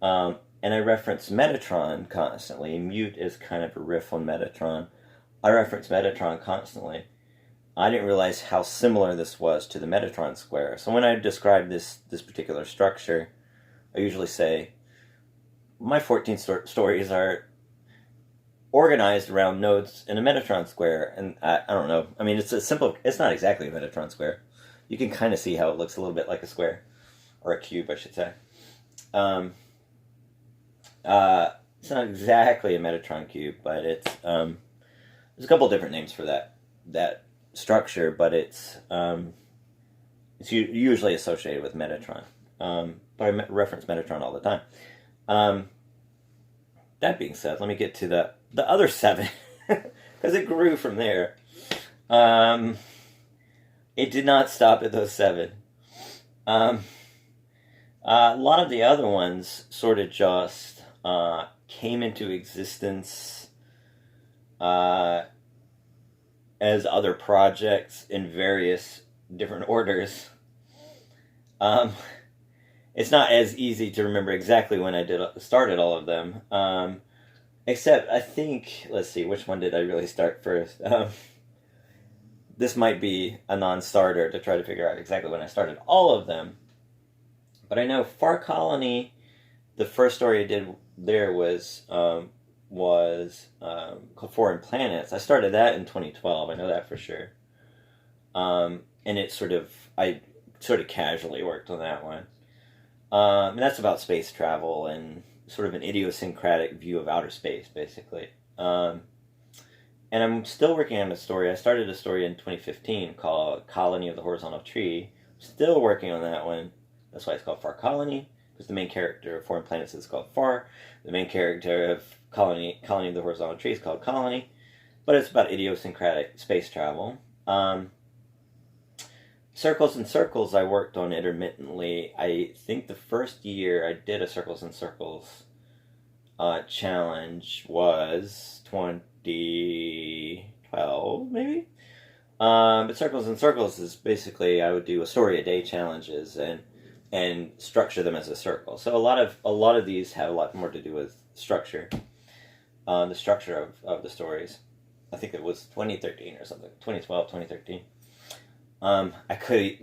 And I reference Metatron constantly. Mute is kind of a riff on Metatron. I reference Metatron constantly. I didn't realize how similar this was to the Metatron square. So when I describe this particular structure, I usually say, my 14 stories are organized around nodes in a Metatron square. And I don't know. I mean, it's not exactly a Metatron square. You can kind of see how it looks a little bit like a square, or a cube, I should say. It's not exactly a Metatron cube, but it's there's a couple different names for that structure, but it's usually associated with Metatron. But I reference Metatron all the time. That being said, let me get to the other 7, because it grew from there. It did not stop at those 7. A lot of the other ones sort of just came into existence as other projects in various different orders. It's not as easy to remember exactly when I started all of them. Except, I think, let's see, which one did I really start first? This might be a non-starter to try to figure out exactly when I started all of them. But I know Far Colony, the first story I did there was was called Foreign Planets. I started that in 2012. I know that for sure. And I sort of casually worked on that one. And that's about space travel and sort of an idiosyncratic view of outer space, basically. And I'm still working on a story. I started a story in 2015 called Colony of the Horizontal Tree. I'm still working on that one. That's why it's called Far Colony, because the main character of Foreign Planets is called Far. The main character of Colony of the Horizontal Tree is called Colony. But it's about idiosyncratic space travel. Circles and Circles I worked on intermittently. I think the first year I did a Circles and Circles challenge was 2012, maybe? But Circles and Circles is basically I would do a story a day challenges and structure them as a circle. So a lot of these have a lot more to do with structure, the structure of the stories. I think it was 2013 or something, 2012, 2013. I could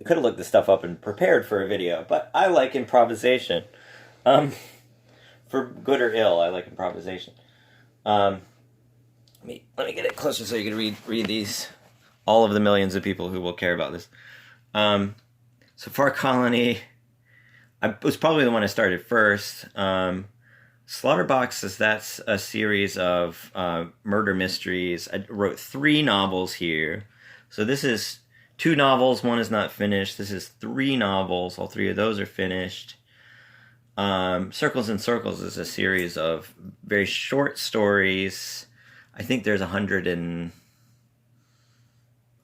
have looked this stuff up and prepared for a video, but I like improvisation. For good or ill, I like improvisation. Let me get it closer so you can read these. All of the millions of people who will care about this. So Far Colony, I was probably the one I started first. Slaughterboxes, that's a series of murder mysteries. I wrote 3 novels here. So this is 2 novels, 1 is not finished. This is 3 novels, all 3 of those are finished. Circles and Circles is a series of very short stories. I think there's 100 and...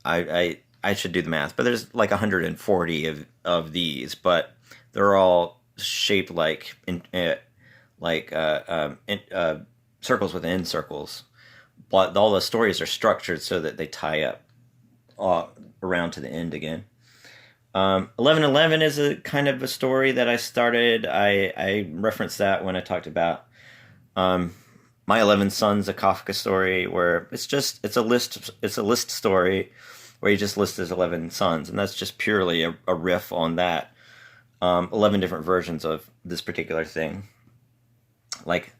I should do the math, but there's like 140 of these, but they're all shaped like circles within circles. But all the stories are structured so that they tie up around to the end again. 1111 is a kind of a story that I started. I referenced that when I talked about My 11 Sons, a Kafka story, where it's a list story where he just lists his 11 sons, and that's just purely a riff on that. 11 different versions of this particular thing. Like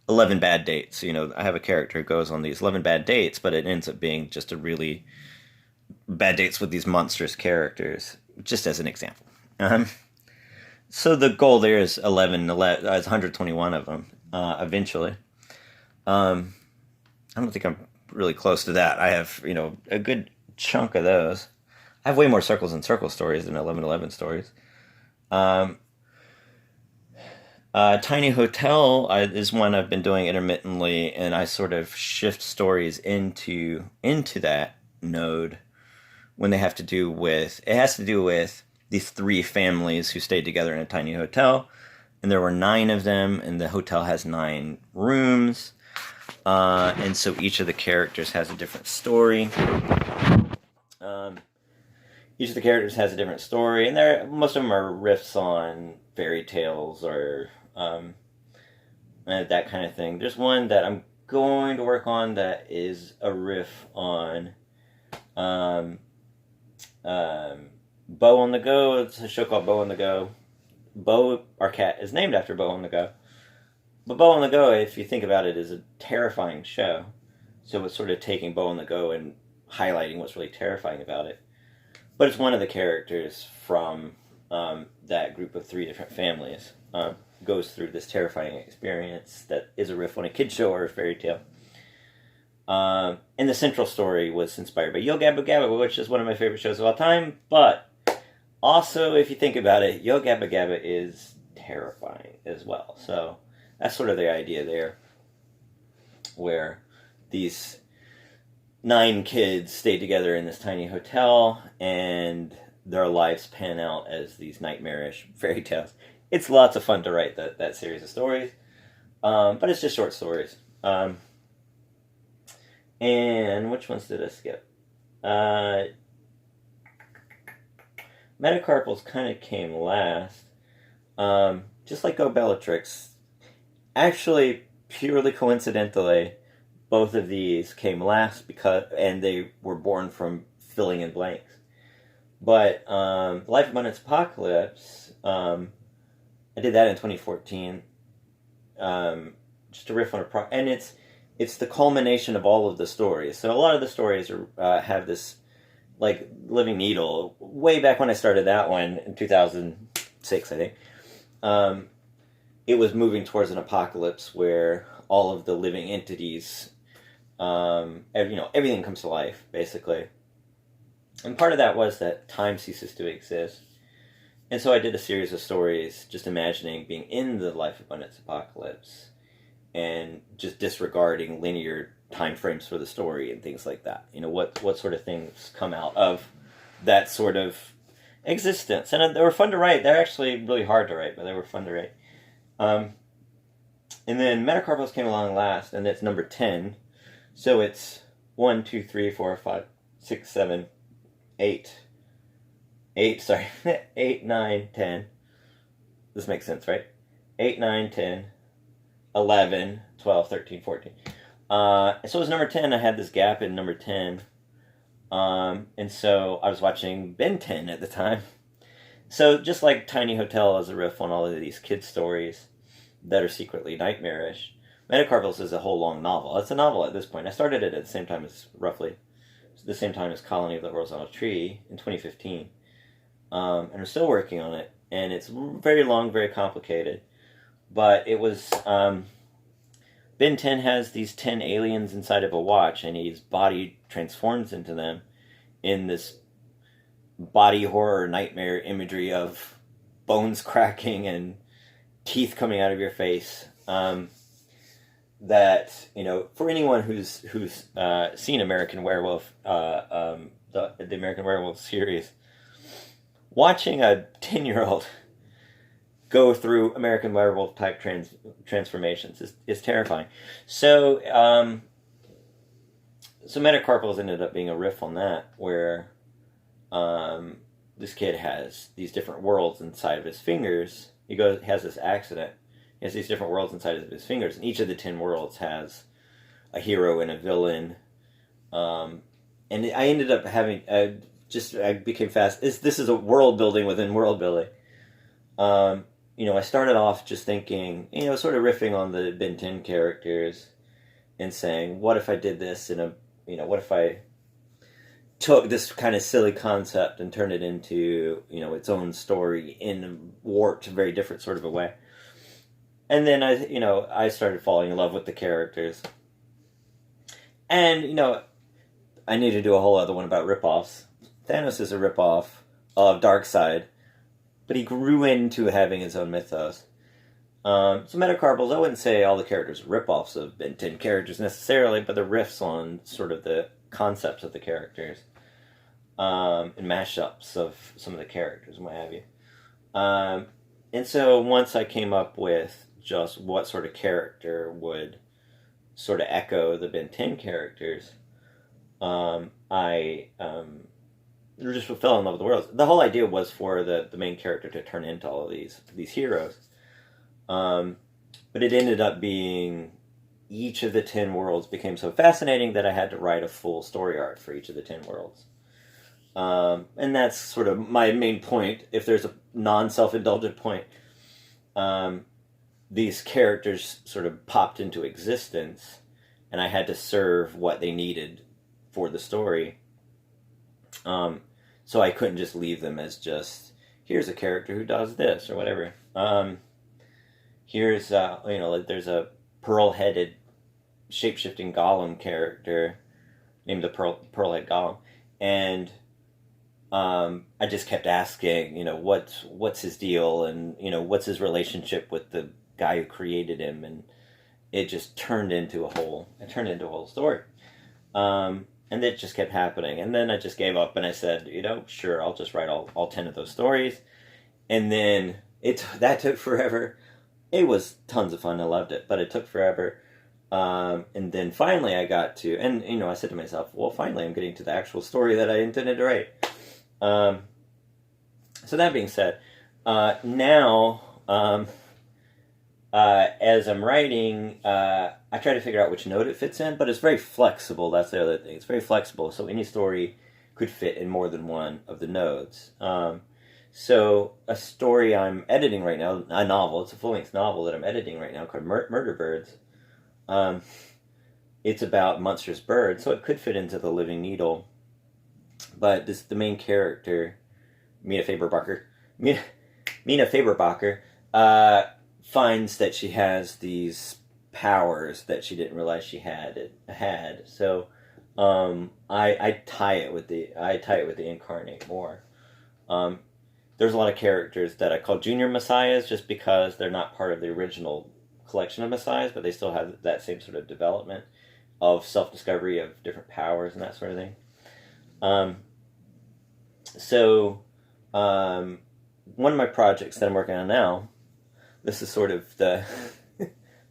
11 bad dates. I have a character who goes on these 11 bad dates, but it ends up being just a really bad dates with these monstrous characters, just as an example. So the goal there is 121 of them, eventually. I don't think I'm really close to that. I have, a good chunk of those. I have way more Circles and Circles stories than 1111 stories. Tiny Hotel is one I've been doing intermittently, and I sort of shift stories into that node when they have to do with... It has to do with these 3 families who stayed together in a tiny hotel, and there were 9 of them, and the hotel has 9 rooms, and so each of the characters has a different story. Each of the characters has a different story, and most of them are riffs on fairy tales or that kind of thing. There's one that I'm going to work on that is a riff on Bo on the Go. It's a show called Bo on the Go. Bo, our cat, is named after Bo on the Go. But Bo on the Go, if you think about it, is a terrifying show. So it's sort of taking Bo on the Go and highlighting what's really terrifying about it. But it's one of the characters from that group of 3 different families goes through this terrifying experience that is a riff on a kid's show or a fairy tale. And the central story was inspired by Yo Gabba Gabba, which is one of my favorite shows of all time. But also, if you think about it, Yo Gabba Gabba is terrifying as well. So that's sort of the idea there, where these 9 kids stay together in this tiny hotel, and their lives pan out as these nightmarish fairy tales. It's lots of fun to write that series of stories, but it's just short stories. And which ones did I skip? Metacarpals kind of came last. Just like Go Bellatrix. Actually, purely coincidentally, both of these came last and they were born from filling in blanks. But Life Abundance Apocalypse, I did that in 2014. just to riff on and it's the culmination of all of the stories. So a lot of the stories have this like living needle. Way back when I started that one in 2006, I think, it was moving towards an apocalypse where all of the living entities, everything comes to life, basically. And part of that was that time ceases to exist. And so I did a series of stories just imagining being in the life abundance apocalypse and just disregarding linear time frames for the story and things like that. What sort of things come out of that sort of existence. And they were fun to write. They're actually really hard to write, but they were fun to write. And then Metacarpals came along last, and it's number 10. So it's 1, 2, 3, 4, 5, 6, 7, 8. 8, 9, 10. This makes sense, right? 8, 9, 10, 11, 12, 13, 14. So it was number 10. I had this gap in number 10. And so I was watching Ben 10 at the time. So just like Tiny Hotel as a riff on all of these kids' stories that are secretly nightmarish, Metacarpals is a whole long novel. It's a novel at this point. I started it at the same time as Colony of the Horizontal Tree in 2015. And I'm still working on it. And it's very long, very complicated. But it was... Ben 10 has these 10 aliens inside of a watch, and his body transforms into them in this body horror nightmare imagery of bones cracking and teeth coming out of your face. That, for anyone who's seen American Werewolf, the American Werewolf series, watching a 10-year-old go through American Werewolf type transformations is terrifying. So Metacarpals ended up being a riff on that, where this kid has these different worlds inside of his fingers. He has this accident. He has these different worlds inside of his fingers, and each of the 10 worlds has a hero and a villain. And I ended up having I became fast. This is a world building within world building. I started off just thinking, sort of riffing on the Ben 10 characters and saying, what if I did this what if I took this kind of silly concept and turned it into, its own story in a warped, very different sort of a way. And then I started falling in love with the characters. And, I need to do a whole other one about ripoffs. Thanos is a ripoff of Darkseid, but he grew into having his own mythos. So Metacarpals, I wouldn't say all the characters are ripoffs of Ben 10 characters necessarily, but they're riffs on sort of the concepts of the characters, and mashups of some of the characters and what have you. And so once I came up with just what sort of character would sort of echo the Ben 10 characters, I just fell in love with the world. The whole idea was for the main character to turn into all of these heroes. But it ended up being each of the 10 worlds became so fascinating that I had to write a full story arc for each of the 10 worlds. And that's sort of my main point. If there's a non-self-indulgent point, these characters sort of popped into existence, and I had to serve what they needed for the story. So I couldn't just leave them as just, here's a character who does this or whatever. Here's there's a pearl-headed shape-shifting golem character named the Pearl-Head Golem, and I just kept asking, what's his deal, and what's his relationship with the guy who created him, and it just turned into a whole story. And it just kept happening. And then I just gave up and I said, sure, I'll just write all 10 of those stories. And then that took forever. It was tons of fun. I loved it, but it took forever. And then finally I got to, and I said to myself, well, finally I'm getting to the actual story that I intended to write. So that being said, now, as I'm writing, I try to figure out which node it fits in, but it's very flexible. That's the other thing. It's very flexible, so any story could fit in more than one of the nodes. So a story I'm editing right now, a novel, it's a full-length novel that I'm editing right now called Murder Birds. it's about Munster's bird, so it could fit into the Living Needle. But the main character, Mina Faberbacher, Mina Faberbacher, finds that she has these powers that she didn't realize she had. So I tie it with the incarnate more. There's a lot of characters that I call junior messiahs just because they're not part of the original collection of messiahs, but they still have that same sort of development of self-discovery of different powers and that sort of thing. One of my projects that I'm working on now, this is sort of the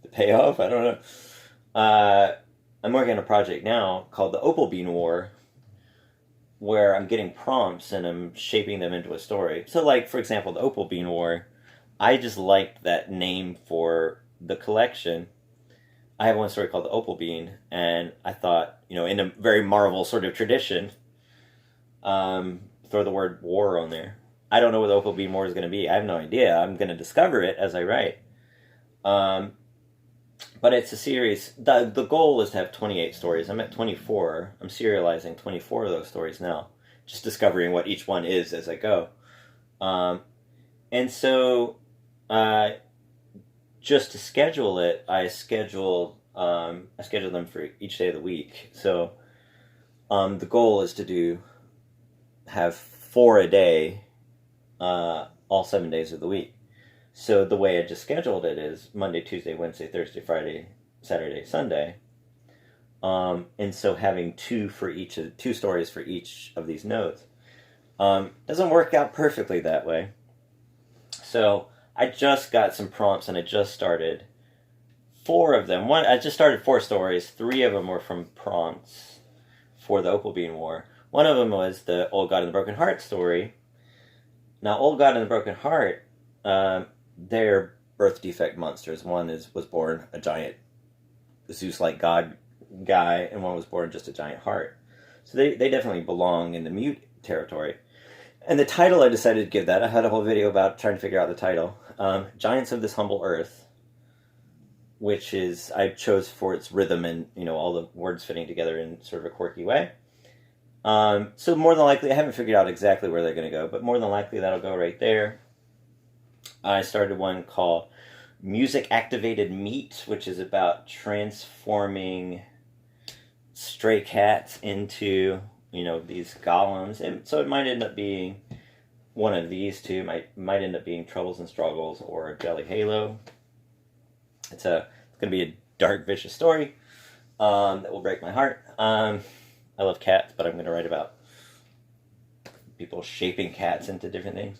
the payoff, I don't know. I'm working on a project now called the Opal Bean War, where I'm getting prompts and I'm shaping them into a story. So, like, for example, the Opal Bean War, I just liked that name for the collection. I have one story called the Opal Bean, and I thought, in a very Marvel sort of tradition, throw the word war on there. I don't know what the Opal Bean War is going to be. I have no idea. I'm going to discover it as I write. But it's a series. The goal is to have 28 stories. I'm at 24. I'm serializing 24 of those stories now. Just discovering what each one is as I go. And so, just to schedule it, I scheduled them for each day of the week. So, the goal is to have 4 a day, all 7 days of the week. So the way I just scheduled it is Monday, Tuesday, Wednesday, Thursday, Friday, Saturday, Sunday. And so having two stories for each of these nodes doesn't work out perfectly that way. So I just got some prompts and I just started 4 of them. I just started 4 stories. 3 of them were from prompts for the Opal Bean War. One of them was the Old God and the Broken Heart story. Now, Old God and the Broken Heart, they're birth defect monsters. One was born a giant Zeus-like god guy, and one was born just a giant heart. So they definitely belong in the mute territory. And the title I decided to give that, I had a whole video about trying to figure out the title. Giants of This Humble Earth, which is, I chose for its rhythm and, all the words fitting together in sort of a quirky way. So more than likely, I haven't figured out exactly where they're going to go, but more than likely that'll go right there. I started one called Music Activated Meat, which is about transforming stray cats into, these golems. And so it might end up being one of these two. Might end up being Troubles and Struggles or Jelly Halo. It's going to be a dark, vicious story that will break my heart. I love cats, but I'm going to write about people shaping cats into different things.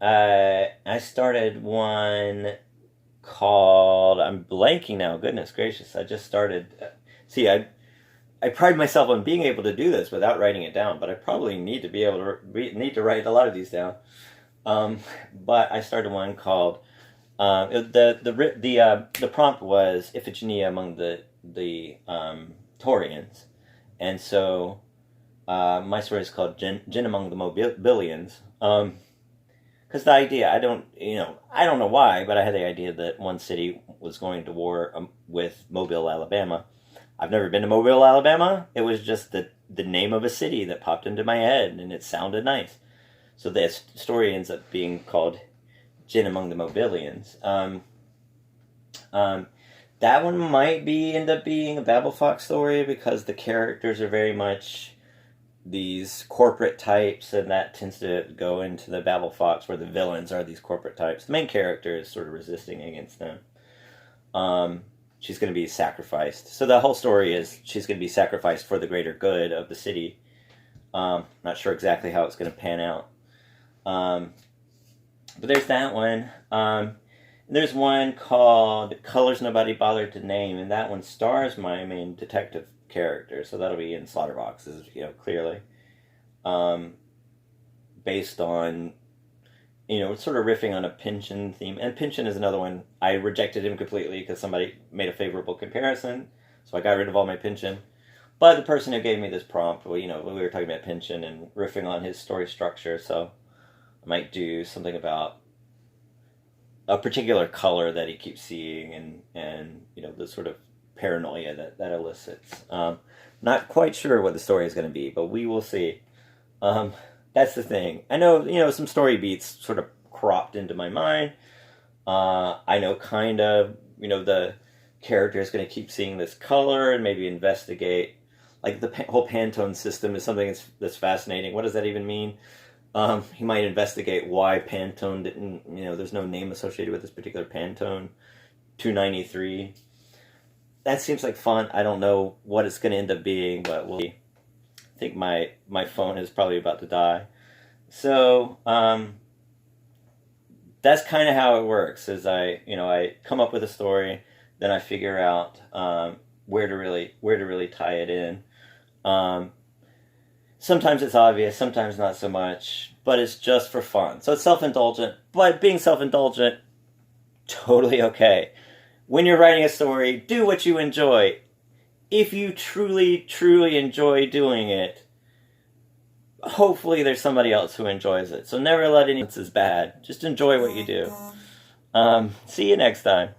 I started one called, I'm blanking now, goodness gracious, I just started, I pride myself on being able to do this without writing it down, but I probably need to write a lot of these down. But I started one called, the prompt was Iphigenia among the Taurians, and so my story is called Jin Among the Mobilians. Because the idea, I don't know why, but I had the idea that one city was going to war with Mobile, Alabama. I've never been to Mobile, Alabama. It was just the name of a city that popped into my head, and it sounded nice. So the story ends up being called Jin Among the Mobilians. That one might end up being a Babel Fox story because the characters are very much these corporate types, and that tends to go into the Babel Fox where the villains are these corporate types. The main character is sort of resisting against them. She's going to be sacrificed. So the whole story is she's going to be sacrificed for the greater good of the city. Not sure exactly how it's going to pan out. But there's that one. There's one called Colors Nobody Bothered to Name, and that one stars my main detective character, so that'll be in Slaughterboxes, clearly. Based on, sort of riffing on a Pynchon theme. And Pynchon is another one. I rejected him completely because somebody made a favorable comparison, so I got rid of all my Pynchon. But the person who gave me this prompt, we were talking about Pynchon and riffing on his story structure, so I might do something about a particular color that he keeps seeing, and the sort of paranoia that elicits. Not quite sure what the story is going to be, but we will see. Um, that's the thing. I know some story beats sort of cropped into my mind. I know kind of the character is going to keep seeing this color and maybe investigate. Like the whole Pantone system is something that's fascinating. What does that even mean? He might investigate why Pantone didn't, there's no name associated with this particular Pantone 293. That seems like fun. I don't know what it's going to end up being, but we'll see. I think my phone is probably about to die. So that's kind of how it works. Is I come up with a story, then I figure out where to really tie it in. Sometimes it's obvious, sometimes not so much, but it's just for fun. So it's self-indulgent, but being self-indulgent, totally okay. When you're writing a story, do what you enjoy. If you truly, truly enjoy doing it, hopefully there's somebody else who enjoys it. So never let anyone else is bad. Just enjoy what you do. See you next time.